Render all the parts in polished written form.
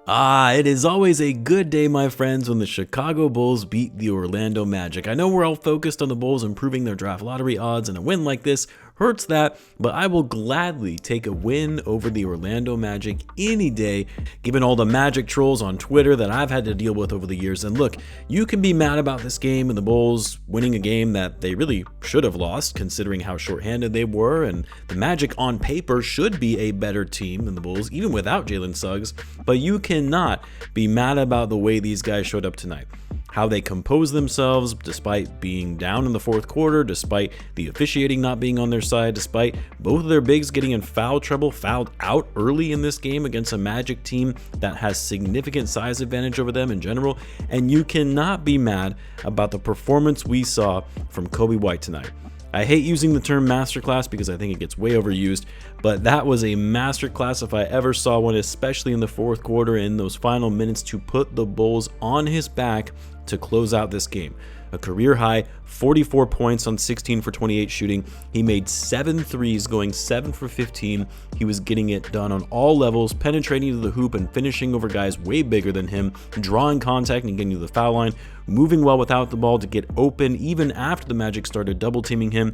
It is always a good day, my friends, when the Chicago Bulls beat the Orlando Magic. I know we're all focused on the Bulls improving their draft lottery odds, and a win like this hurts that, but I will gladly take a win over the Orlando Magic any day, given all the Magic trolls on Twitter that I've had to deal with over the years. And look, you can be mad about this game and the Bulls winning a game that they really should have lost, considering how shorthanded they were, and the Magic on paper should be a better team than the Bulls, even without Jalen Suggs, but you cannot be mad about the way these guys showed up tonight. How they composed themselves despite being down in the fourth quarter, despite the officiating not being on their side, despite both of their bigs getting in foul trouble, fouled out early in this game against a Magic team that has significant size advantage over them in general. And you cannot be mad about the performance we saw from Coby White tonight. I hate using the term masterclass because I think it gets way overused, but that was a masterclass if I ever saw one, especially in the fourth quarter in those final minutes to put the Bulls on his back to close out this game. A career high 44 points on 16 for 28 shooting. He made 7 threes, going 7 for 15. He was getting it done on all levels, penetrating to the hoop and finishing over guys way bigger than him, drawing contact and getting to the foul line, moving well without the ball to get open even after the Magic started double teaming him.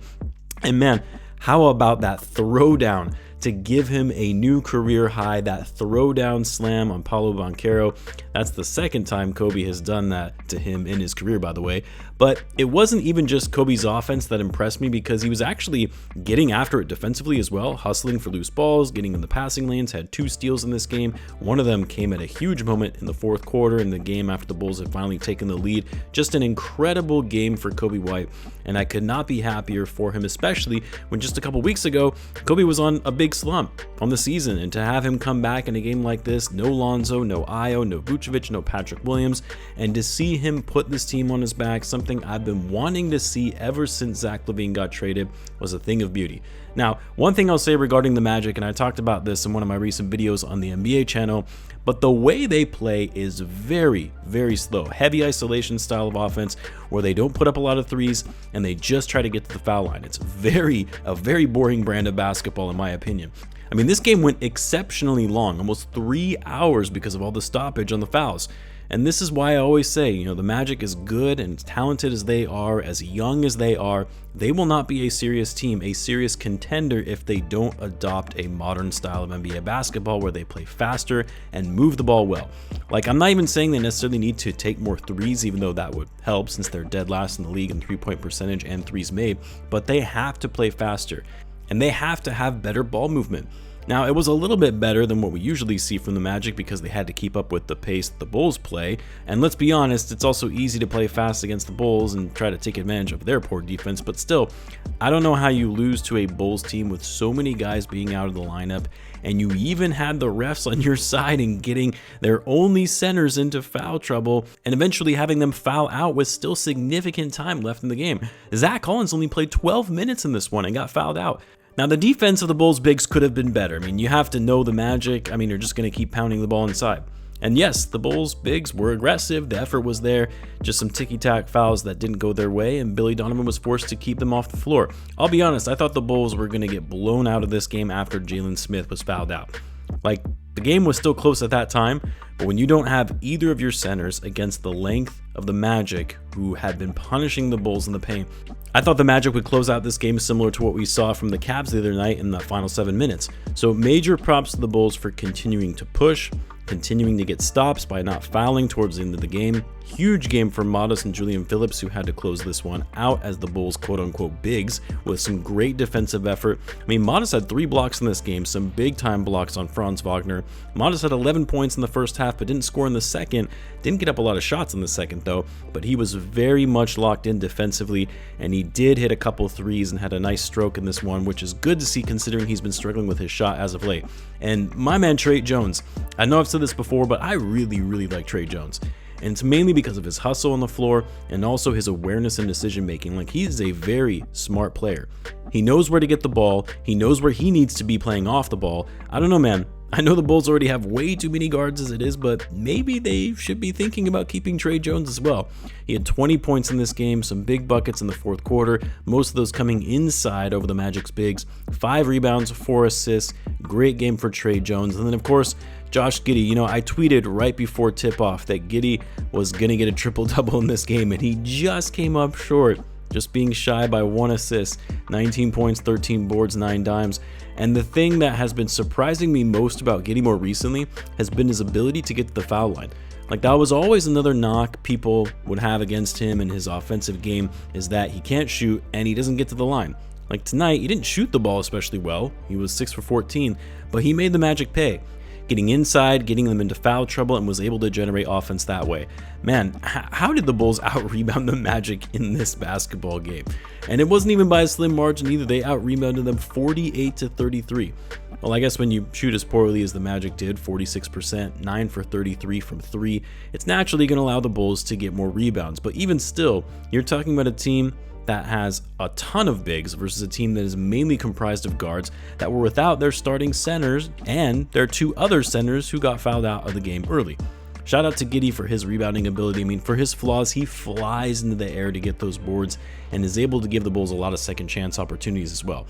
And man, how about that throwdown to give him a new career high, that throwdown slam on Paolo Banchero? That's the second time Coby has done that to him in his career, by the way. But it wasn't even just Coby's offense that impressed me, because he was actually getting after it defensively as well, hustling for loose balls, getting in the passing lanes, had 2 steals in this game. One of them came at a huge moment in the fourth quarter in the game after the Bulls had finally taken the lead. Just an incredible game for Coby White, and I could not be happier for him, especially when just a couple weeks ago, Coby was on a big slump on the season, and to have him come back in a game like this, no Lonzo, no Ayo, no Vucevic, no Patrick Williams, and to see him put this team on his back, something I've been wanting to see ever since Zach LaVine got traded, was a thing of beauty. Now, one thing I'll say regarding the Magic, and I talked about this in one of my recent videos on the NBA channel, but the way they play is very, very slow. Heavy isolation style of offense where they don't put up a lot of threes and they just try to get to the foul line. It's a very boring brand of basketball, in my opinion. I mean, this game went exceptionally long, almost 3 hours, because of all the stoppage on the fouls. And this is why I always say, the Magic, as good and talented as they are, as young as they are, they will not be a serious team, a serious contender, if they don't adopt a modern style of NBA basketball where they play faster and move the ball well. Like, I'm not even saying they necessarily need to take more threes, even though that would help since they're dead last in the league in 3-point percentage and threes made, but they have to play faster and they have to have better ball movement. Now, it was a little bit better than what we usually see from the Magic because they had to keep up with the pace the Bulls play. And let's be honest, it's also easy to play fast against the Bulls and try to take advantage of their poor defense. But still, I don't know how you lose to a Bulls team with so many guys being out of the lineup, and you even had the refs on your side and getting their only centers into foul trouble and eventually having them foul out with still significant time left in the game. Zach Collins only played 12 minutes in this one and got fouled out. Now, the defense of the Bulls bigs could have been better. I mean, you have to know the Magic. I mean, you're just going to keep pounding the ball inside. And yes, the Bulls bigs were aggressive. The effort was there. Just some ticky-tack fouls that didn't go their way, and Billy Donovan was forced to keep them off the floor. I'll be honest, I thought the Bulls were going to get blown out of this game after Jalen Smith was fouled out. Like, the game was still close at that time, but when you don't have either of your centers against the length of the Magic, who had been punishing the Bulls in the paint, I thought the Magic would close out this game similar to what we saw from the Cavs the other night in the final 7 minutes. So major props to the Bulls for continuing to push, continuing to get stops by not fouling towards the end of the game. Huge game for Modest and Julian Phillips, who had to close this one out as the Bulls quote-unquote bigs with some great defensive effort. I mean, Modest had 3 blocks in this game, some big-time blocks on Franz Wagner. Modest had 11 points in the first half, but didn't score in the second. Didn't get up a lot of shots in the second, though, but he was very much locked in defensively, and he did hit a couple threes and had a nice stroke in this one, which is good to see considering he's been struggling with his shot as of late. And my man, Tre Jones, I know I've said this before, but I really, really like Tre Jones. And it's mainly because of his hustle on the floor and also his awareness and decision making. Like, he is a very smart player. He knows where to get the ball. He knows where he needs to be playing off the ball. I don't know, man. I know the Bulls already have way too many guards as it is, but maybe they should be thinking about keeping Tre Jones as well. He had 20 points in this game, some big buckets in the fourth quarter, most of those coming inside over the Magic's bigs, 5 rebounds, 4 assists, great game for Tre Jones. And then, of course, Josh Giddey, you know, I tweeted right before tip-off that Giddey was going to get a triple-double in this game, and he just came up short, just being shy by 1 assist, 19 points, 13 boards, 9 dimes. And the thing that has been surprising me most about Giddey more recently has been his ability to get to the foul line. Like, that was always another knock people would have against him in his offensive game, is that he can't shoot and he doesn't get to the line. Like tonight, he didn't shoot the ball especially well. He was 6 for 14, but he made the Magic pay, getting inside, getting them into foul trouble, and was able to generate offense that way. Man, how did the Bulls out-rebound the Magic in this basketball game? And it wasn't even by a slim margin either. They out-rebounded them 48-33. Well, I guess when you shoot as poorly as the Magic did, 46%, 9 for 33 from 3, it's naturally going to allow the Bulls to get more rebounds. But even still, you're talking about a team that has a ton of bigs versus a team that is mainly comprised of guards that were without their starting centers and their 2 other centers who got fouled out of the game early. Shout out to Giddey for his rebounding ability. I mean, for his flaws, he flies into the air to get those boards and is able to give the Bulls a lot of second chance opportunities as well.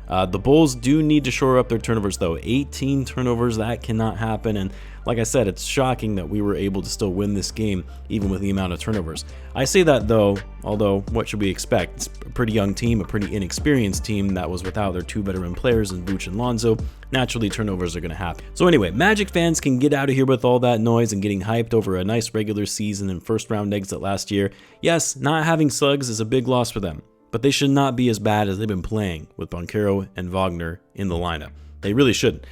The Bulls do need to shore up their turnovers though. 18 turnovers, that cannot happen. And like I said, it's shocking that we were able to still win this game even with the amount of turnovers. I say that though, although what should we expect? It's a pretty young team, a pretty inexperienced team that was without their 2 veteran players in Vooch and Lonzo. Naturally, turnovers are going to happen. So anyway, Magic fans can get out of here with all that noise and getting hyped over a nice regular season and first round exit last year. Yes, not having Suggs is a big loss for them, but they should not be as bad as they've been playing with Banchero and Wagner in the lineup. They really shouldn't.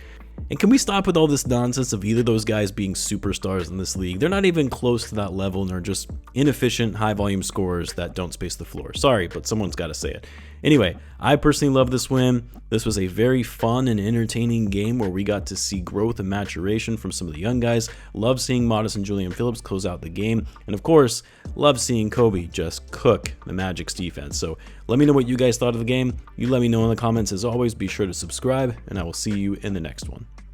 And can we stop with all this nonsense of either of those guys being superstars in this league? They're not even close to that level and are just inefficient, high-volume scorers that don't space the floor. Sorry, but someone's got to say it. Anyway, I personally love this win. This was a very fun and entertaining game where we got to see growth and maturation from some of the young guys. Love seeing Modest and Julian Phillips close out the game. And of course, love seeing Coby just cook the Magic's defense. So let me know what you guys thought of the game. You let me know in the comments. As always, be sure to subscribe, and I will see you in the next one.